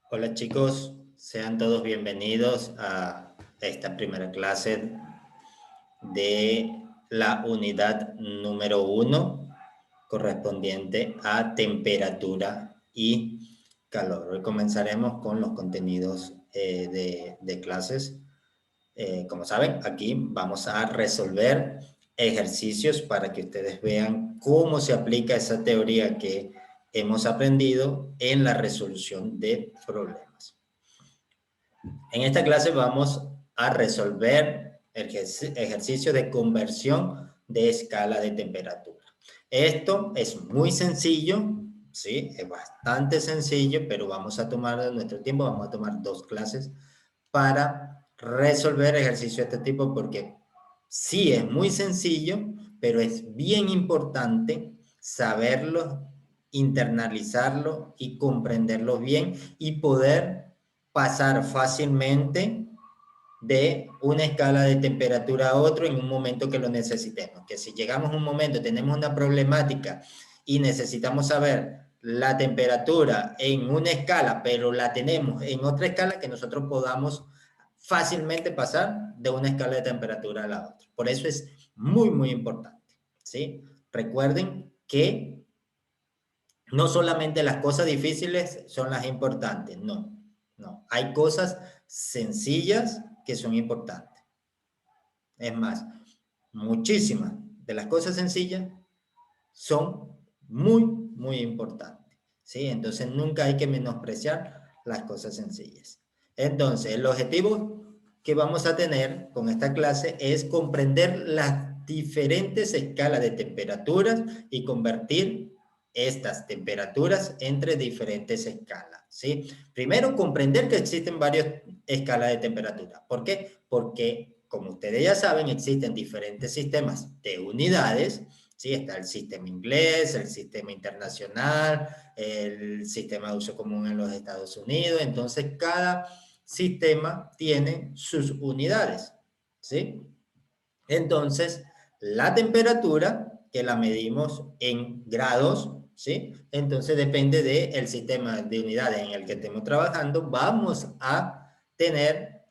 Hola chicos, sean todos bienvenidos a esta primera clase de la unidad número 1 correspondiente a temperatura y calor. Hoy comenzaremos con los contenidos de clases. Como saben, aquí vamos a resolver ejercicios para que ustedes vean cómo se aplica esa teoría que hemos aprendido en la resolución de problemas. En esta clase vamos a resolver ejercicio de conversión de escala de temperatura. Esto es muy sencillo, ¿sí? Es bastante sencillo, pero vamos a tomar de nuestro tiempo, vamos a tomar 2 clases para resolver ejercicios de este tipo porque sí es muy sencillo, pero es bien importante saberlo, internalizarlo y comprenderlo bien y poder pasar fácilmente de una escala de temperatura a otro en un momento que lo necesitemos. Que si llegamos a un momento, tenemos una problemática y necesitamos saber la temperatura en una escala, pero la tenemos en otra escala, que nosotros podamos fácilmente pasar de una escala de temperatura a la otra. Por eso es muy, muy importante, ¿sí? Recuerden que no solamente las cosas difíciles son las importantes, no, no. Hay cosas sencillas que son importantes. Es más, muchísimas de las cosas sencillas son muy, muy importantes, ¿sí? Entonces nunca hay que menospreciar las cosas sencillas. Entonces, el objetivo que vamos a tener con esta clase es comprender las diferentes escalas de temperaturas y convertir estas temperaturas entre diferentes escalas, ¿sí? Primero, comprender que existen varias escalas de temperatura. ¿Por qué? Porque, como ustedes ya saben, existen diferentes sistemas de unidades, ¿sí? Está el sistema inglés, el sistema internacional, el sistema de uso común en los Estados Unidos. Entonces, cada sistema tiene sus unidades, ¿sí? Entonces, la temperatura, que la medimos en grados, ¿sí? Entonces, depende del sistema de unidades en el que estemos trabajando, vamos a tener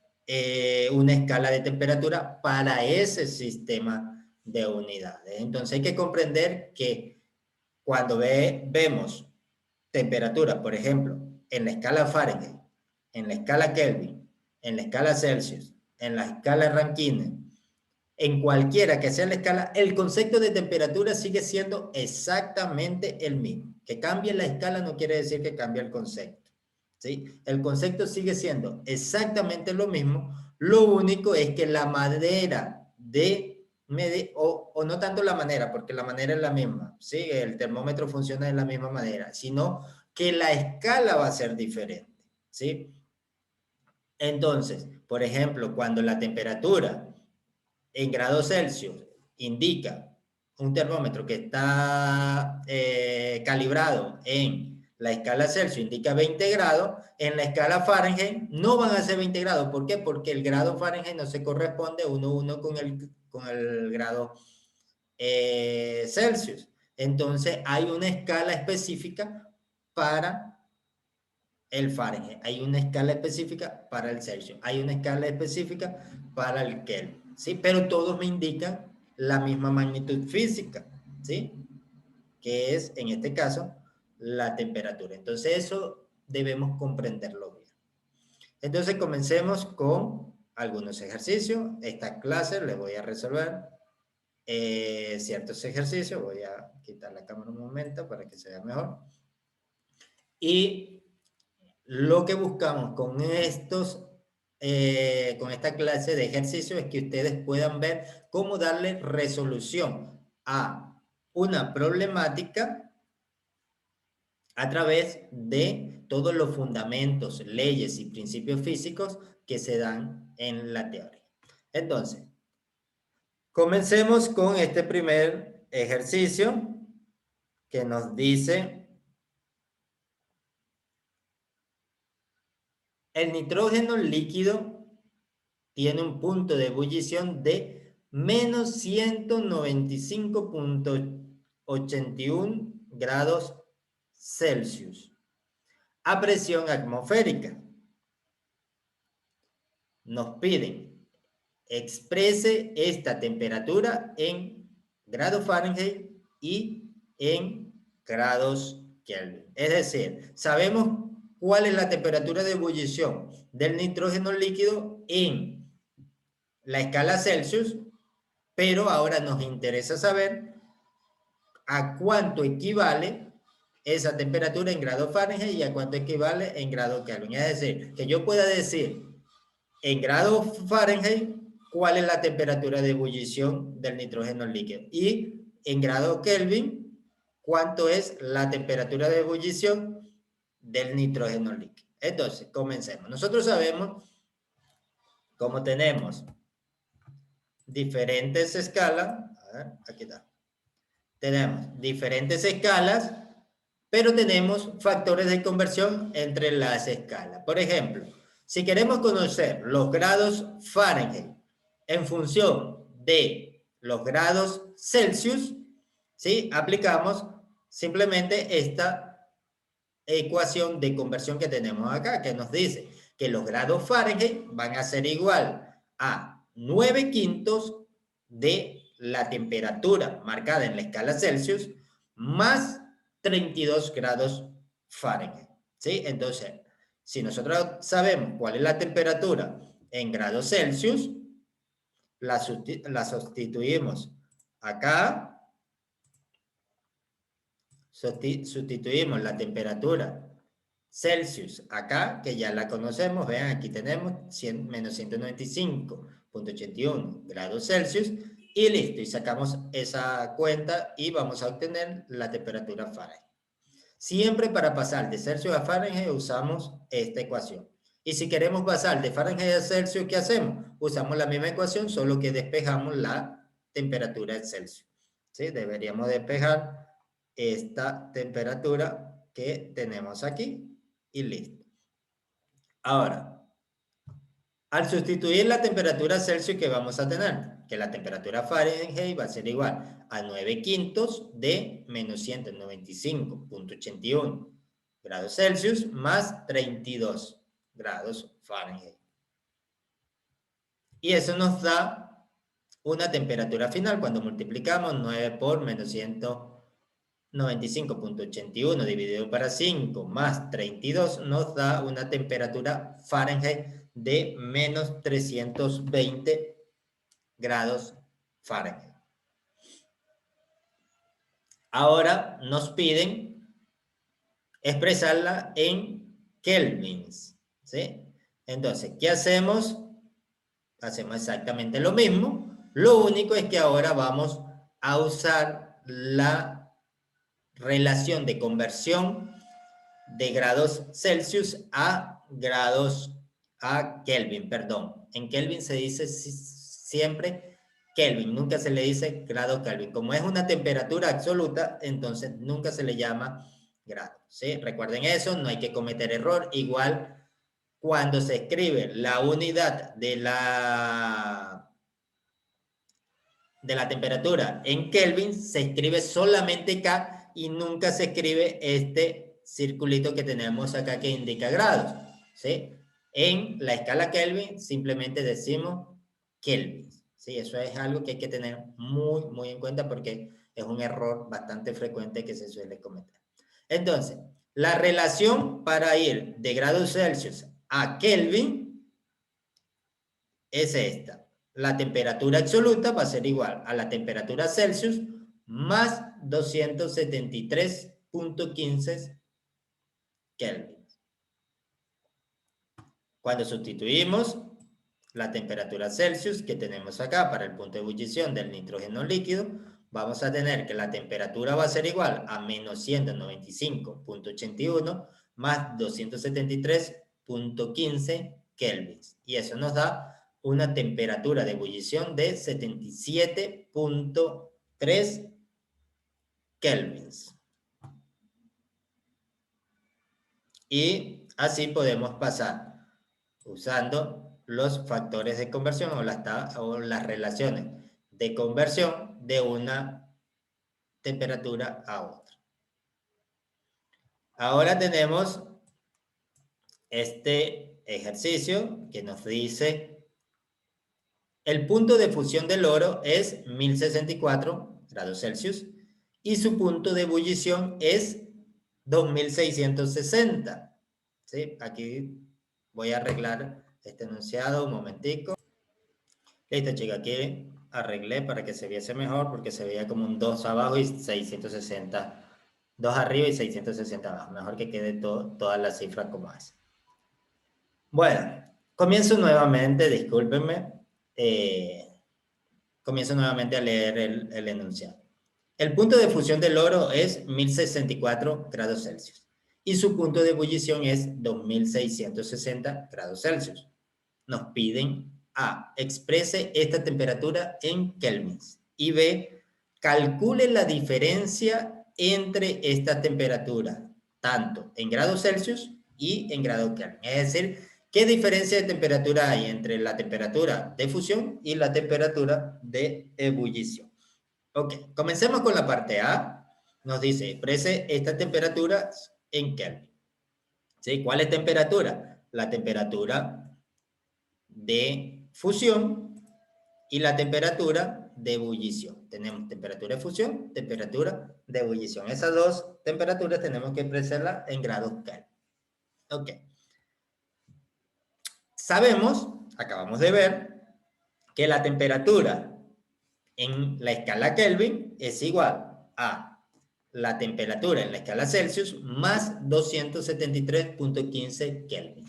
una escala de temperatura para ese sistema de unidades. Entonces, hay que comprender que cuando vemos temperatura, por ejemplo, en la escala Fahrenheit, en la escala Kelvin, en la escala Celsius, en la escala Rankine, en cualquiera que sea la escala, el concepto de temperatura sigue siendo exactamente el mismo. Que cambie la escala no quiere decir que cambie el concepto, ¿sí? El concepto sigue siendo exactamente lo mismo, lo único es que la manera de medir, o no tanto la manera, porque la manera es la misma, ¿sí? El termómetro funciona de la misma manera, sino que la escala va a ser diferente, ¿sí? Entonces, por ejemplo, cuando la temperatura en grados Celsius indica un termómetro que está calibrado en la escala Celsius, indica 20 grados, en la escala Fahrenheit no van a ser 20 grados. ¿Por qué? Porque el grado Fahrenheit no se corresponde uno a uno con el grado Celsius. Entonces hay una escala específica para el Fahrenheit, hay una escala específica para el Celsius, hay una escala específica para el Kelvin, ¿sí? Pero todos me indican la misma magnitud física, ¿sí? Que es, en este caso, la temperatura. Entonces eso debemos comprenderlo bien. Entonces comencemos con algunos ejercicios. Esta clase les voy a resolver ciertos ejercicios. Voy a quitar la cámara un momento para que se vea mejor. Y lo que buscamos con con esta clase de ejercicios es que ustedes puedan ver cómo darle resolución a una problemática a través de todos los fundamentos, leyes y principios físicos que se dan en la teoría. Entonces, comencemos con este primer ejercicio que nos dice: el nitrógeno líquido tiene un punto de ebullición de menos 195.81 grados Celsius a presión atmosférica. Nos piden exprese esta temperatura en grados Fahrenheit y en grados Kelvin. Es decir, sabemos cuál es la temperatura de ebullición del nitrógeno líquido en la escala Celsius, pero ahora nos interesa saber a cuánto equivale esa temperatura en grados Fahrenheit y a cuánto equivale en grados Kelvin. Es decir, que yo pueda decir en grados Fahrenheit cuál es la temperatura de ebullición del nitrógeno líquido y en grados Kelvin cuánto es la temperatura de ebullición del nitrógeno líquido. Entonces, comencemos. Nosotros sabemos, como tenemos diferentes escalas, a ver, aquí está. Tenemos diferentes escalas, pero tenemos factores de conversión entre las escalas. Por ejemplo, si queremos conocer los grados Fahrenheit en función de los grados Celsius, ¿sí? Aplicamos simplemente esta ecuación de conversión que tenemos acá, que nos dice que los grados Fahrenheit van a ser igual a 9/5 de la temperatura marcada en la escala Celsius más 32 grados Fahrenheit, ¿sí? Entonces, si nosotros sabemos cuál es la temperatura en grados Celsius, la sustituimos acá, sustituimos la temperatura Celsius acá, que ya la conocemos, vean, aquí tenemos menos 195.81 grados Celsius, y listo, y sacamos esa cuenta y vamos a obtener la temperatura Fahrenheit. Siempre para pasar de Celsius a Fahrenheit usamos esta ecuación. Y si queremos pasar de Fahrenheit a Celsius, ¿qué hacemos? Usamos la misma ecuación, solo que despejamos la temperatura en Celsius. ¿Sí? Deberíamos despejar esta temperatura que tenemos aquí y listo. Ahora, al sustituir la temperatura Celsius que vamos a tener, que la temperatura Fahrenheit va a ser igual a 9/5 de menos 195.81 grados Celsius más 32 grados Fahrenheit. Y eso nos da una temperatura final cuando multiplicamos 9 por menos 195.81 dividido para 5 más 32 nos da una temperatura Fahrenheit de menos 320 grados Fahrenheit. Ahora nos piden expresarla en kelvins, ¿sí? Entonces, ¿qué hacemos? Hacemos exactamente lo mismo. Lo único es que ahora vamos a usar la relación de conversión de grados Celsius a Kelvin, perdón. En Kelvin se dice siempre Kelvin, nunca se le dice grado Kelvin. Como es una temperatura absoluta, entonces nunca se le llama grado, ¿sí? Recuerden eso, no hay que cometer error. Igual cuando se escribe la unidad de la temperatura en Kelvin, se escribe solamente K y nunca se escribe este circulito que tenemos acá que indica grados, ¿sí? En la escala Kelvin simplemente decimos Kelvin, ¿sí? Eso es algo que hay que tener muy, muy en cuenta porque es un error bastante frecuente que se suele cometer. Entonces, la relación para ir de grados Celsius a Kelvin es esta. La temperatura absoluta va a ser igual a la temperatura Celsius más 273.15 Kelvin. Cuando sustituimos la temperatura Celsius que tenemos acá para el punto de ebullición del nitrógeno líquido, vamos a tener que la temperatura va a ser igual a menos 195.81 más 273.15 kelvins. Y eso nos da una temperatura de ebullición de 77.3 kelvins. Y así podemos pasar usando los factores de conversión o las relaciones de conversión de una temperatura a otra. Ahora tenemos este ejercicio que nos dice el punto de fusión del oro es 1064 grados Celsius y su punto de ebullición es 2660. ¿Sí? Aquí voy a arreglar este enunciado un momentico. Listo, chicos, aquí arreglé para que se viese mejor porque se veía como un 2 abajo y 660. 2 arriba y 660 abajo. Mejor que quede todas las cifras como es. Bueno, comienzo nuevamente, discúlpenme. Comienzo nuevamente a leer el enunciado. El punto de fusión del oro es 1064 grados Celsius y su punto de ebullición es 2660 grados Celsius. Nos piden A, exprese esta temperatura en kelvins y B, calcule la diferencia entre esta temperatura, tanto en grados Celsius y en grados Kelvin. Es decir, ¿qué diferencia de temperatura hay entre la temperatura de fusión y la temperatura de ebullición? Ok, comencemos con la parte A. Nos dice, exprese esta temperatura en Kelvin. ¿Sí? ¿Cuál es temperatura? La temperatura de fusión y la temperatura de ebullición. Tenemos temperatura de fusión, temperatura de ebullición. Esas dos temperaturas tenemos que expresarlas en grados Kelvin. Ok. Sabemos, acabamos de ver, que la temperatura en la escala Kelvin es igual a la temperatura en la escala Celsius más 273.15 Kelvin.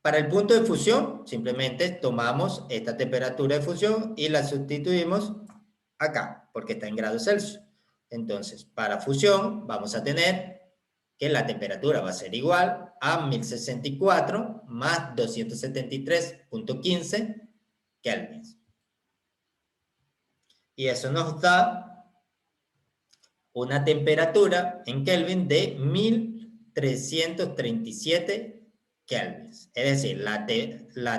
Para el punto de fusión, simplemente tomamos esta temperatura de fusión y la sustituimos acá, porque está en grados Celsius. Entonces, para fusión vamos a tener que la temperatura va a ser igual a 1064 más 273.15 kelvins. Y eso nos da una temperatura en Kelvin de 1337 kelvins. Es decir, la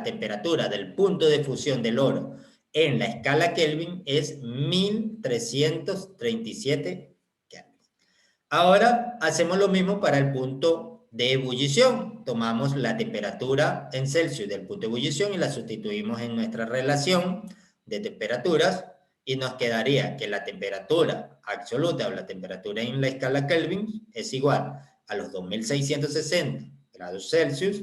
temperatura del punto de fusión del oro en la escala Kelvin es 1337 kelvins. Ahora hacemos lo mismo para el punto de ebullición. Tomamos la temperatura en Celsius del punto de ebullición y la sustituimos en nuestra relación de temperaturas y nos quedaría que la temperatura absoluta o la temperatura en la escala Kelvin es igual a los 2660 grados Celsius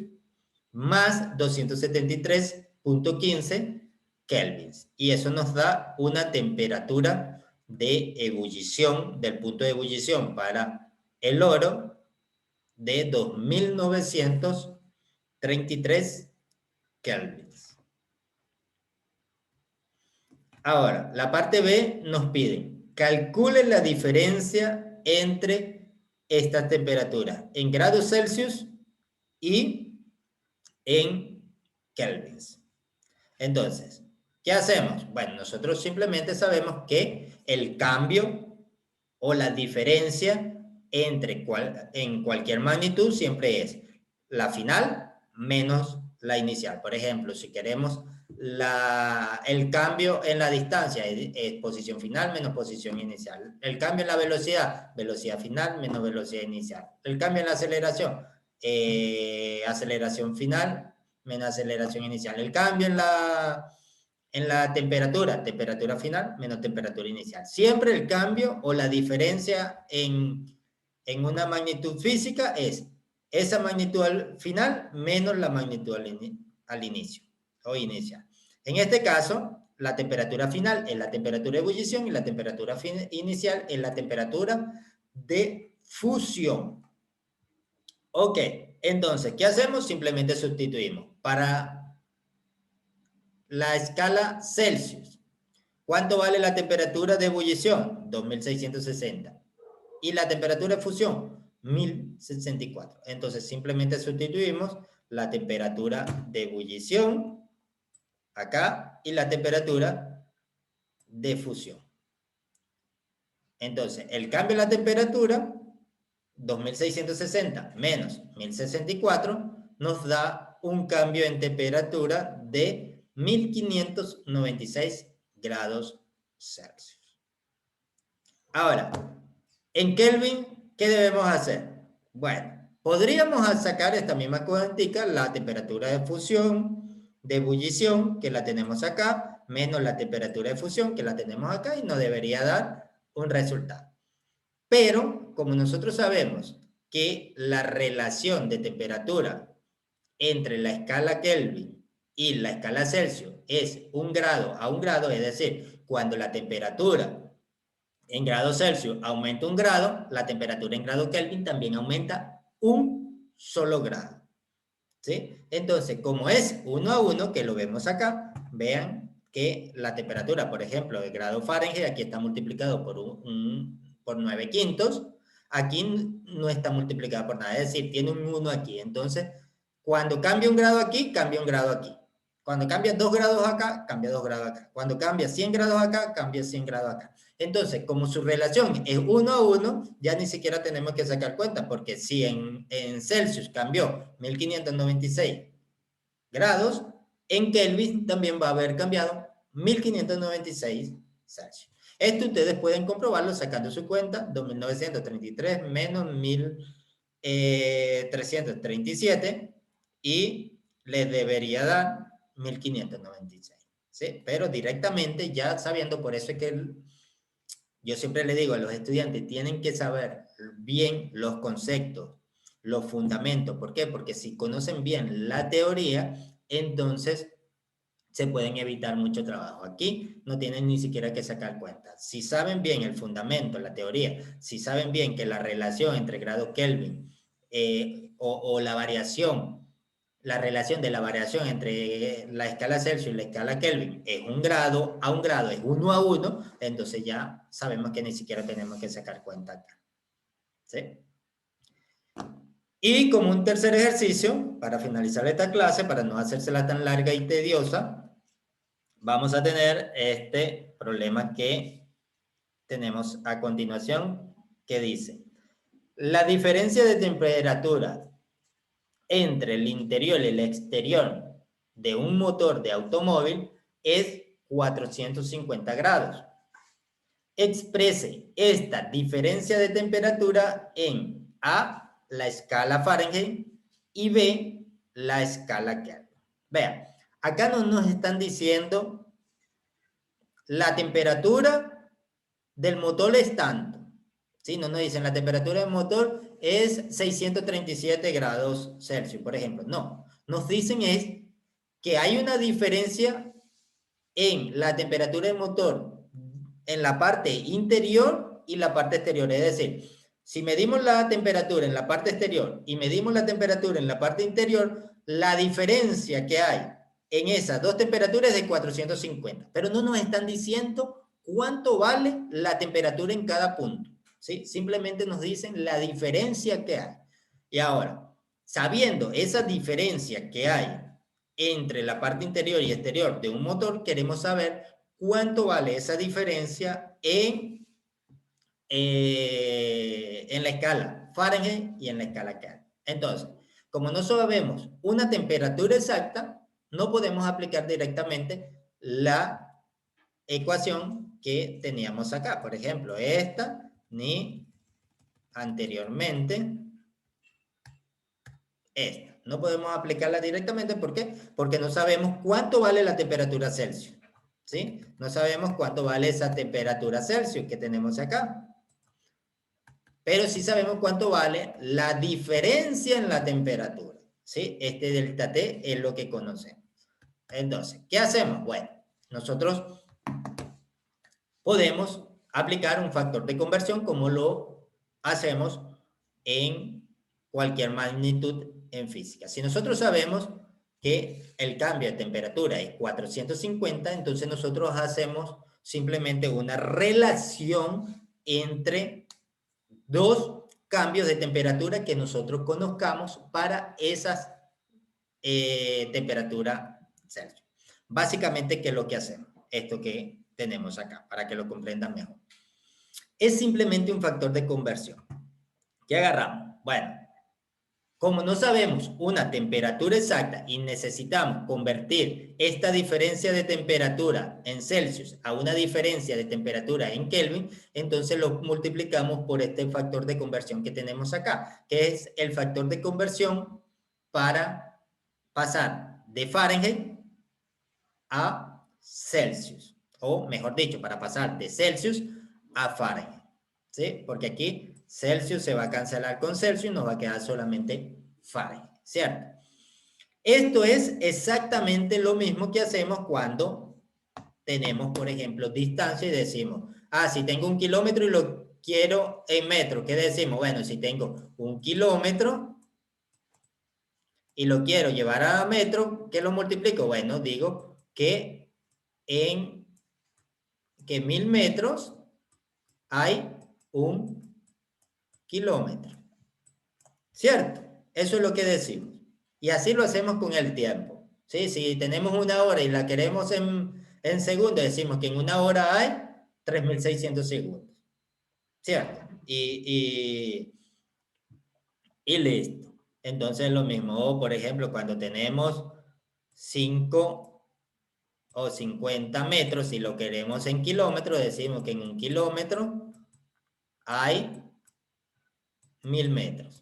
más 273.15 kelvins. Y eso nos da una temperatura de ebullición, del punto de ebullición para el oro de 2933 kelvins. Ahora, la parte B nos pide, calcule la diferencia entre estas temperaturas en grados Celsius y en kelvins. Entonces, ¿qué hacemos? Bueno, nosotros simplemente sabemos que el cambio o la diferencia en cualquier magnitud siempre es la final menos la inicial. Por ejemplo, si queremos el cambio en la distancia es posición final menos posición inicial. El cambio en la velocidad, velocidad final menos velocidad inicial. El cambio en la aceleración, aceleración final menos aceleración inicial. El cambio en la temperatura, temperatura final menos temperatura inicial. Siempre el cambio o la diferencia en una magnitud física es esa magnitud al final menos la magnitud al inicio o inicial. En este caso, la temperatura final es la temperatura de ebullición y la temperatura inicial es la temperatura de fusión. Ok, entonces, ¿qué hacemos? Simplemente sustituimos. Para la escala Celsius, ¿cuánto vale la temperatura de ebullición? 2660. Y la temperatura de fusión, 1064. Entonces, simplemente sustituimos la temperatura de ebullición acá y la temperatura de fusión. Entonces, el cambio en la temperatura, 2660 menos 1064, nos da un cambio en temperatura de 1596 grados Celsius. Ahora, en Kelvin, ¿qué debemos hacer? Bueno, Podríamos sacar esta misma cuentica, la temperatura de fusión, de ebullición, que la tenemos acá, menos la temperatura de fusión, que la tenemos acá, y nos debería dar un resultado. Pero, como nosotros sabemos que la relación de temperatura entre la escala Kelvin y la escala Celsius es 1 grado a 1 grado, es decir, cuando la temperatura en grados Celsius aumenta 1 grado, la temperatura en grado Kelvin también aumenta 1 solo grado. ¿Sí? Entonces, como es 1 a 1, que lo vemos acá, vean que la temperatura, por ejemplo, de grado Fahrenheit, aquí está multiplicado por 9 quintos, aquí no está multiplicado por nada, es decir, tiene un 1 aquí. Entonces, cuando cambia 1 grado aquí, cambia 1 grado aquí. Cuando cambia 2 grados acá, cambia 2 grados acá. Cuando cambia 100 grados acá, cambia 100 grados acá. Entonces, como su relación es 1 a 1, ya ni siquiera tenemos que sacar cuenta, porque si en Celsius cambió 1596 grados, en Kelvin también va a haber cambiado 1596 Celsius. Esto ustedes pueden comprobarlo sacando su cuenta, 2933 menos 1337, y les debería dar 1596. ¿Sí? Pero directamente, ya sabiendo, por eso es que yo siempre le digo a los estudiantes, tienen que saber bien los conceptos, los fundamentos. ¿Por qué? Porque si conocen bien la teoría, entonces se pueden evitar mucho trabajo. Aquí no tienen ni siquiera que sacar cuenta. Si saben bien el fundamento, la teoría, si saben bien que la relación entre grado Kelvin o la variación, la relación de la variación entre la escala Celsius y la escala Kelvin es 1 grado a 1 grado, es 1 a 1, entonces ya sabemos que ni siquiera tenemos que sacar cuenta acá. ¿Sí? Y como un tercer ejercicio, para finalizar esta clase, para no hacérsela tan larga y tediosa, vamos a tener este problema que tenemos a continuación, que dice: la diferencia de temperatura entre el interior y el exterior de un motor de automóvil es 450 grados. Exprese esta diferencia de temperatura en A, la escala Fahrenheit, y B, la escala Kelvin. Vean, acá nos están diciendo la temperatura del motor es tanto. ¿Sí? No nos dicen la temperatura del motor es 637 grados Celsius, por ejemplo. No, nos dicen es que hay una diferencia en la temperatura del motor en la parte interior y la parte exterior. Es decir, si medimos la temperatura en la parte exterior y medimos la temperatura en la parte interior, la diferencia que hay en esas dos temperaturas es de 450. Pero no nos están diciendo cuánto vale la temperatura en cada punto. ¿Sí? Simplemente nos dicen la diferencia que hay. Y ahora, sabiendo esa diferencia que hay entre la parte interior y exterior de un motor, queremos saber cuánto vale esa diferencia en la escala Fahrenheit y en la escala Kelvin. Entonces, como no sabemos una temperatura exacta, no podemos aplicar directamente la ecuación que teníamos acá. Por ejemplo, esta ni anteriormente esta. No podemos aplicarla directamente. ¿Por qué? Porque no sabemos cuánto vale la temperatura Celsius. ¿Sí? No sabemos cuánto vale esa temperatura Celsius que tenemos acá. Pero sí sabemos cuánto vale la diferencia en la temperatura. ¿Sí? Este delta T es lo que conocemos. Entonces, ¿qué hacemos? Bueno, nosotros podemos aplicar un factor de conversión como lo hacemos en cualquier magnitud en física. Si nosotros sabemos que el cambio de temperatura es 450, entonces nosotros hacemos simplemente una relación entre dos cambios de temperatura que nosotros conozcamos para esas temperaturas Celsius. Básicamente, ¿qué es lo que hacemos? Esto que tenemos acá, para que lo comprendan mejor. Es simplemente un factor de conversión. ¿Qué agarramos? Bueno, Como no sabemos una temperatura exacta y necesitamos convertir esta diferencia de temperatura en Celsius a una diferencia de temperatura en Kelvin, entonces lo multiplicamos por este factor de conversión que tenemos acá, que es el factor de conversión para pasar de Fahrenheit a Celsius, o mejor dicho, para pasar de Celsius a Fahrenheit, ¿sí? Porque aquí Celsius se va a cancelar con Celsius, nos va a quedar solamente Fahrenheit, ¿cierto? Esto es exactamente lo mismo que hacemos cuando tenemos, por ejemplo, distancia y decimos, si tengo 1 kilómetro y lo quiero en metros, ¿qué decimos? Bueno, si tengo 1 kilómetro y lo quiero llevar a metro, ¿qué lo multiplico? Bueno, digo que 1000 metros hay 1 kilómetro, ¿cierto? Eso es lo que decimos. Y así lo hacemos con el tiempo, ¿sí? Si tenemos 1 hora y la queremos en segundos, decimos que en 1 hora hay 3600 segundos, ¿cierto? Y listo. Entonces lo mismo, por ejemplo, cuando tenemos 5 o 50 metros y lo queremos en kilómetros, decimos que en 1 kilómetro hay 1000 metros.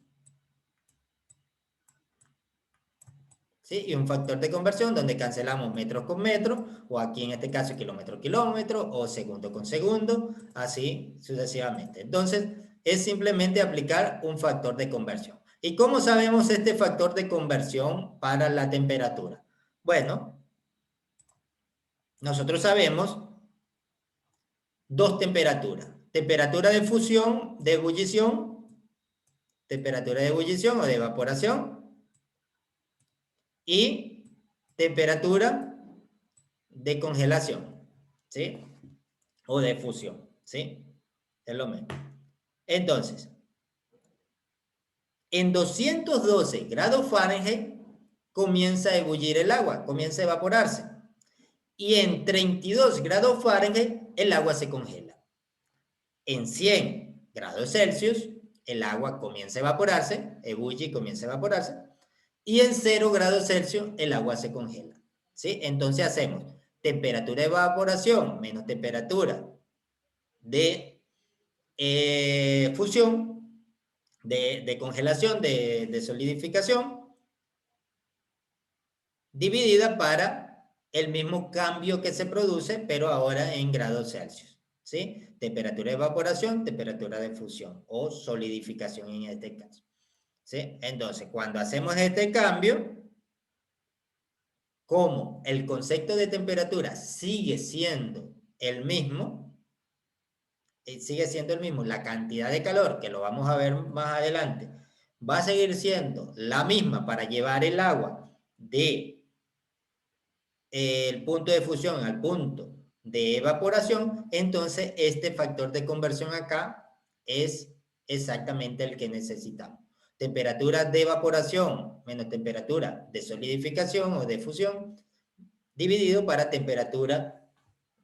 ¿Sí? Y un factor de conversión donde cancelamos metros con metro, o aquí en este caso kilómetro kilómetro, o segundo con segundo, así sucesivamente. Entonces, es simplemente aplicar un factor de conversión. ¿Y cómo sabemos este factor de conversión para la temperatura? Bueno, nosotros sabemos 2 temperaturas. Temperatura de fusión, de ebullición, temperatura de ebullición o de evaporación, y temperatura de congelación, ¿sí? O de fusión, ¿sí? Es lo mismo. Entonces, en 212 grados Fahrenheit comienza a ebullir el agua, comienza a evaporarse. Y en 32 grados Fahrenheit el agua se congela. En 100 grados Celsius el agua comienza a evaporarse, ebulle y comienza a evaporarse. Y en 0 grados Celsius el agua se congela, ¿sí? Entonces hacemos temperatura de evaporación menos temperatura de fusión, de congelación, de solidificación, dividida para el mismo cambio que se produce, pero ahora en grados Celsius, ¿sí? Temperatura de evaporación, temperatura de fusión o solidificación en este caso, ¿sí? Entonces, cuando hacemos este cambio, como el concepto de temperatura sigue siendo el mismo, la cantidad de calor, que lo vamos a ver más adelante, va a seguir siendo la misma para llevar el agua de el punto de fusión al punto de evaporación, entonces este factor de conversión acá es exactamente el que necesitamos. Temperatura de evaporación menos temperatura de solidificación o de fusión, dividido para temperatura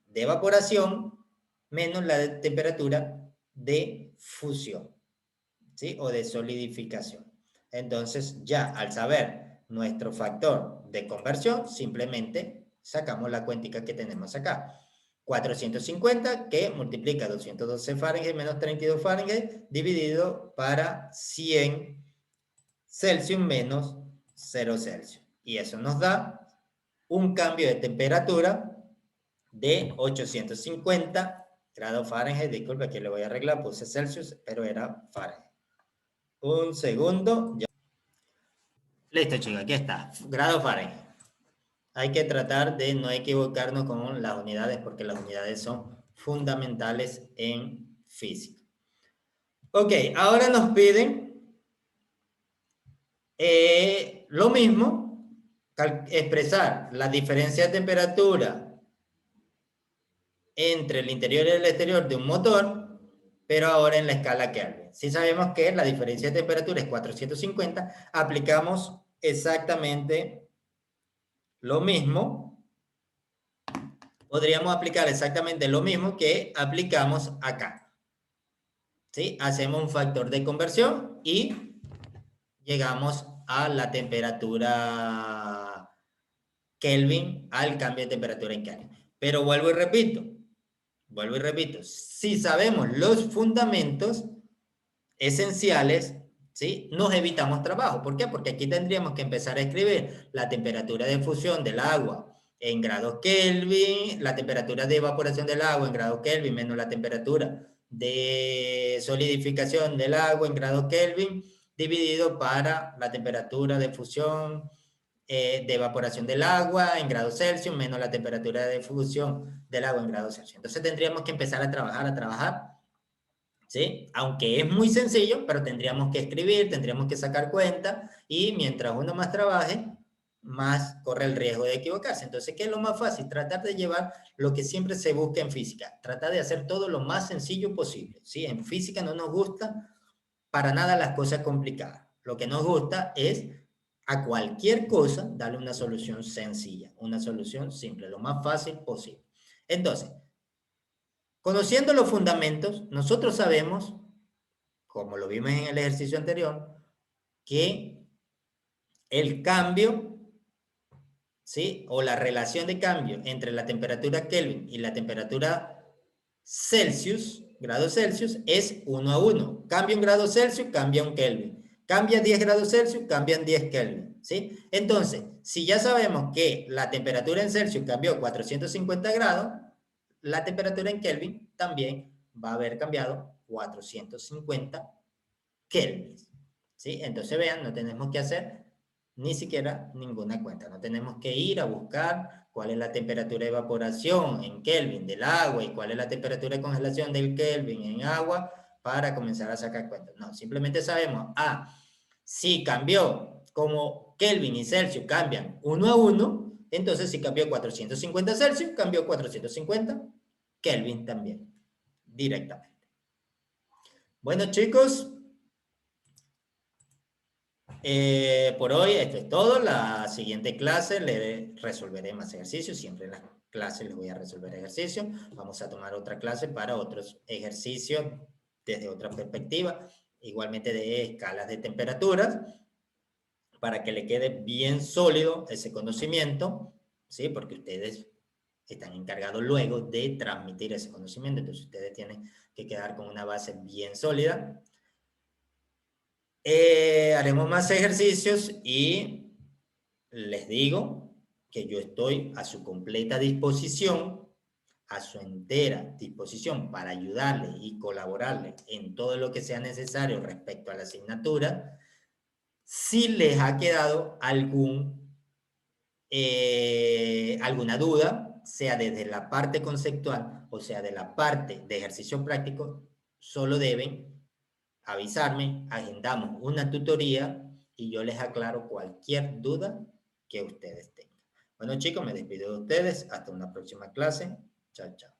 de evaporación menos la temperatura de fusión, ¿sí? O de solidificación. Entonces, ya al saber nuestro factor de conversión, simplemente sacamos la cuentica que tenemos acá. 450 que multiplica 212 Fahrenheit menos 32 Fahrenheit dividido para 100 Celsius menos 0 Celsius. Y eso nos da un cambio de temperatura de 850 grados Fahrenheit. Disculpe que le voy a arreglar, puse Celsius, pero era Fahrenheit. Un segundo. Ya. Listo, chicos, aquí está. Grado Fahrenheit. Hay que tratar de no equivocarnos con las unidades porque las unidades son fundamentales en física. Ok, ahora nos piden lo mismo, expresar la diferencia de temperatura entre el interior y el exterior de un motor, pero ahora en la escala Kelvin. Si sabemos que la diferencia de temperatura es 450, aplicamos exactamente lo mismo. Podríamos aplicar exactamente lo mismo que aplicamos acá. ¿Sí? Hacemos un factor de conversión y llegamos a la temperatura Kelvin, al cambio de temperatura en Kelvin. Pero vuelvo y repito, si sabemos los fundamentos esenciales, ¿sí? Nos evitamos trabajo. ¿Por qué? Porque aquí tendríamos que empezar a escribir la temperatura de fusión del agua en grados Kelvin, la temperatura de evaporación del agua en grados Kelvin menos la temperatura de solidificación del agua en grados Kelvin dividido para la temperatura de fusión de evaporación del agua en grados Celsius menos la temperatura de fusión del agua en grados Celsius. Entonces tendríamos que empezar a trabajar, ¿sí? Aunque es muy sencillo, pero tendríamos que escribir, tendríamos que sacar cuenta y mientras uno más trabaje, más corre el riesgo de equivocarse. Entonces, ¿qué es lo más fácil? Tratar de llevar lo que siempre se busca en física. Tratar de hacer todo lo más sencillo posible, ¿sí? En física no nos gusta para nada las cosas complicadas. Lo que nos gusta es a cualquier cosa darle una solución sencilla, una solución simple, lo más fácil posible. Entonces, conociendo los fundamentos, nosotros sabemos, como lo vimos en el ejercicio anterior, que el cambio, ¿sí? O la relación de cambio entre la temperatura Kelvin y la temperatura Celsius, grados Celsius, es 1 a 1. Cambia un grado Celsius, cambia un Kelvin. Cambia 10 grados Celsius, cambian 10 Kelvin, ¿sí? Entonces, si ya sabemos que la temperatura en Celsius cambió 450 grados, la temperatura en Kelvin también va a haber cambiado 450 Kelvin, ¿sí? Entonces, vean, no tenemos que hacer ni siquiera ninguna cuenta. No tenemos que ir a buscar cuál es la temperatura de evaporación en Kelvin del agua y cuál es la temperatura de congelación del Kelvin en agua para comenzar a sacar cuentas. No, simplemente sabemos, si cambió como Kelvin y Celsius cambian 1 a 1, entonces si cambió 450 Celsius, cambió 450 Kelvin también, directamente. Bueno, chicos, por hoy esto es todo. La siguiente clase le resolveré más ejercicios. Siempre en las clases les voy a resolver ejercicios. Vamos a tomar otra clase para otros ejercicios desde otra perspectiva. Igualmente de escalas de temperaturas para que le quede bien sólido ese conocimiento, ¿sí? Porque ustedes están encargados luego de transmitir ese conocimiento. Entonces ustedes tienen que quedar con una base bien sólida. Haremos más ejercicios y les digo que yo estoy a su completa disposición, a su entera disposición para ayudarles y colaborarles en todo lo que sea necesario respecto a la asignatura. Si les ha quedado alguna duda, sea desde la parte conceptual o sea de la parte de ejercicio práctico, solo deben avisarme, agendamos una tutoría y yo les aclaro cualquier duda que ustedes tengan. Bueno, chicos, me despido de ustedes. Hasta una próxima clase. Chao, chao.